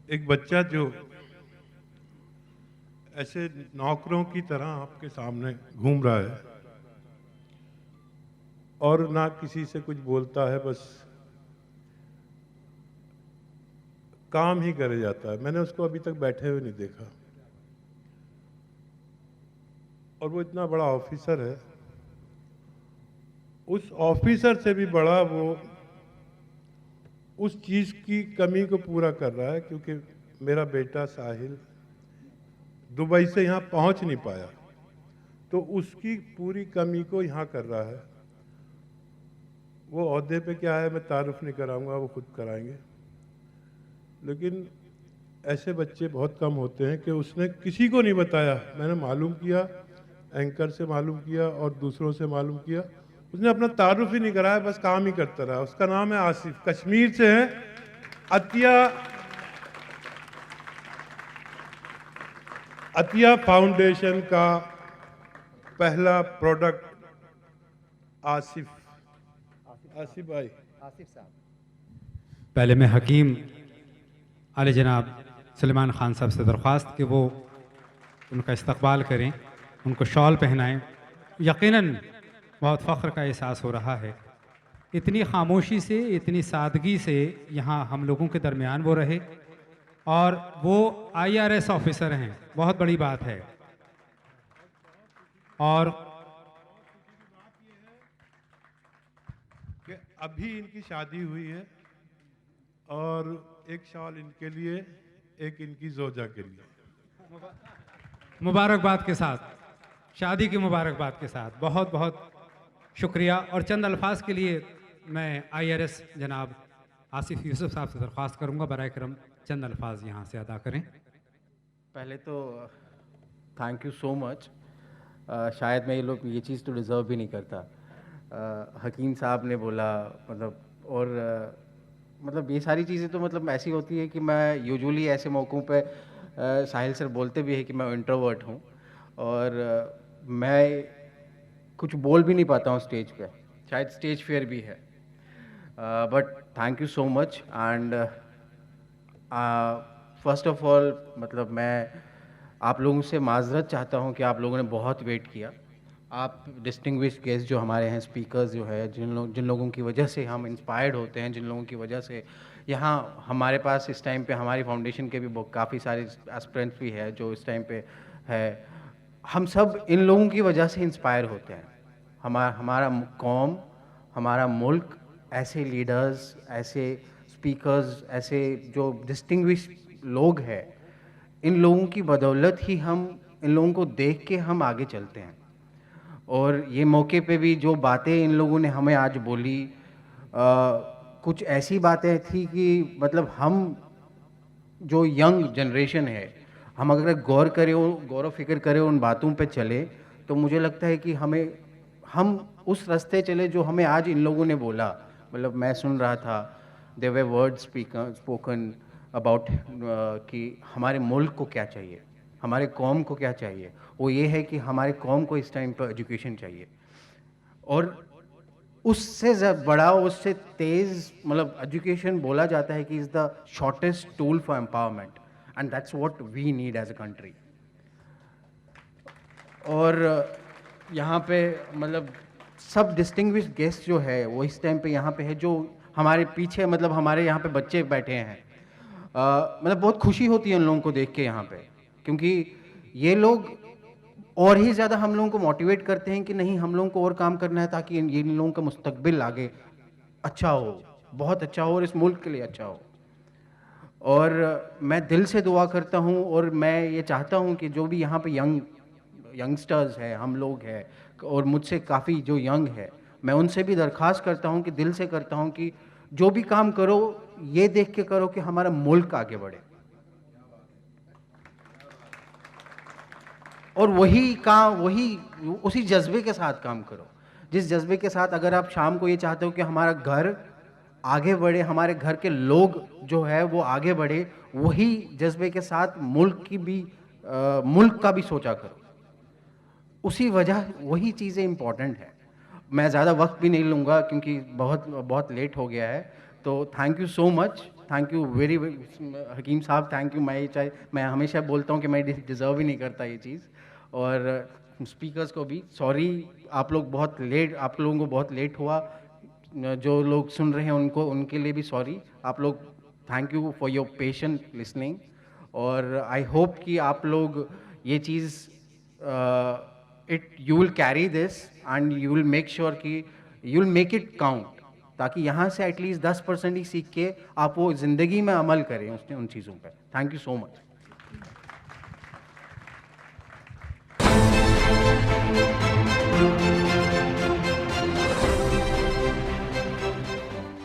एक बच्चा जो ऐसे नौकरों की तरह आपके सामने घूम रहा है और ना किसी से कुछ बोलता है, बस काम ही करे जाता है। मैंने उसको अभी तक बैठे हुए नहीं देखा। और वो इतना बड़ा ऑफिसर है, उस ऑफिसर से भी बड़ा वो उस चीज़ की कमी को पूरा कर रहा है, क्योंकि मेरा बेटा साहिल दुबई से यहाँ पहुँच नहीं पाया, तो उसकी पूरी कमी को यहाँ कर रहा है। वो ओहदे पे क्या है मैं तारुफ नहीं कराऊंगा, वो खुद कराएंगे। लेकिन ऐसे बच्चे बहुत कम होते हैं कि उसने किसी को नहीं बताया। मैंने मालूम किया, एंकर से मालूम किया और दूसरों से मालूम किया, उसने अपना तारुफ ही नहीं कराया, बस काम ही करता रहा। उसका नाम है आसिफ, कश्मीर से है। अतिया फाउंडेशन का पहला प्रोडक्ट आसिफ भाई। आसिफ साहब, पहले मैं हकीम आले जनाब सलमान ख़ान साहब से दरख्वास्त कि वो उनका इस्तकबाल करें, उनको शॉल पहनाएं। यकीनन बहुत फ़ख्र का एहसास हो रहा है, इतनी खामोशी से, इतनी सादगी से यहाँ हम लोगों के दरमियान वो रहे, और वो IRS ऑफिसर हैं, बहुत बड़ी बात है। और कि अभी इनकी शादी हुई है और एक शॉल इनके लिए, एक इनकी जोजा के लिए। मुबारकबाद के साथ, शादी की मुबारकबाद के साथ बहुत बहुत शुक्रिया। और चंद अल्फाज के लिए मैं IRS जनाब आसिफ यूसुफ साहब से दरख्वास्त करूंगा, बराए करम चंद अल्फाज यहाँ से अदा करें। पहले तो थैंक यू सो मच। शायद मैं ये चीज़ तो डिज़र्व भी नहीं करता। हकीम साहब ने बोला, मतलब, और मतलब ये सारी चीज़ें तो मतलब ऐसी होती है कि मैं यूजुअली ऐसे मौक़ों पे साहिल सर बोलते भी है कि मैं इंट्रोवर्ट हूँ, और मैं कुछ बोल भी नहीं पाता हूँ स्टेज पे। शायद स्टेज फियर भी है। But thank you so much. And first of all, मतलब मैं आप लोगों से माजरत चाहता हूँ कि आप लोगों ने बहुत वेट किया। आप डिस्टिंग्विश्ड गेस्ट जो हमारे हैं, स्पीकर्स जो है, जिन लोगों की वजह से हम इंस्पायर्ड होते हैं, जिन लोगों की वजह से यहाँ हमारे पास इस टाइम पे हमारी फाउंडेशन के भी काफ़ी सारे एस्पिरेंट्स भी है जो इस टाइम पे है, हम सब इन लोगों की वजह से इंस्पायर होते हैं। हमारा कौम, हमारा मुल्क, ऐसे लीडर्स, ऐसे स्पीकर्स, ऐसे जो डिस्टिंग्विश्ड लोग हैं, इन लोगों की बदौलत ही हम, इन लोगों को देख के हम आगे चलते हैं। और ये मौके पे भी जो बातें इन लोगों ने हमें आज बोली, कुछ ऐसी बातें थी कि मतलब हम जो यंग जनरेशन है, हम अगर गौर व फिक्र करें, उन बातों पे चले, तो मुझे लगता है कि हम उस रास्ते चले जो हमें आज इन लोगों ने बोला। मतलब मैं सुन रहा था, there were words spoken about कि हमारे मुल्क को क्या चाहिए, हमारे कौम को क्या चाहिए। वो ये है कि हमारे कौम को इस टाइम पर एजुकेशन चाहिए, और उससे बड़ा, उससे तेज़, मतलब एजुकेशन बोला जाता है कि is the shortest tool for empowerment, and that's what we need as a country. और यहाँ पे मतलब सब डिस्टिंग्विश्ड गेस्ट जो है वो इस टाइम पे यहाँ पे है, जो हमारे पीछे, मतलब हमारे यहाँ पे बच्चे बैठे हैं। मतलब बहुत खुशी होती है उन लोगों को देख के यहाँ पे, क्योंकि ये लोग और ही ज़्यादा हम लोगों को मोटिवेट करते हैं कि नहीं, हम लोगों को और काम करना है ताकि इन लोगों का मुस्तकबिल आगे अच्छा हो, बहुत अच्छा हो, और इस मुल्क के लिए अच्छा हो। और मैं दिल से दुआ करता हूँ, और मैं ये चाहता हूँ कि जो भी यहाँ पे यंगस्टर्स है, हम लोग हैं, और मुझसे काफ़ी जो यंग है, मैं उनसे भी दरख्वास्त करता हूँ कि दिल से करता हूँ कि जो भी काम करो, ये देख के करो कि हमारा मुल्क आगे बढ़े। और वही उसी जज्बे के साथ काम करो, जिस जज्बे के साथ अगर आप शाम को ये चाहते हो कि हमारा घर आगे बढ़े, हमारे घर के लोग जो है वो आगे बढ़े, वही जज्बे के साथ मुल्क का भी सोचा करो। उसी वजह वही चीज़ें इंपॉर्टेंट है। मैं ज़्यादा वक्त भी नहीं लूँगा क्योंकि बहुत बहुत लेट हो गया है। तो thank you so much. Thank you very हकीम साहब, थैंक यू। मैं हमेशा बोलता हूँ कि मैं डिज़र्व ही नहीं करता ये चीज़। और स्पीकर्स को भी सॉरी, आप लोगों को बहुत लेट हुआ। जो लोग सुन रहे हैं उनके लिए भी सॉरी। आप लोग, thank you for your patient listening. और आई होप कि आप लोग ये चीज़ you will carry this and you will make sure कि you will make it count, ताकि यहाँ से एटलीस्ट 10% ही सीख के आप वो ज़िंदगी में अमल करें उन चीज़ों पर। Thank you so much.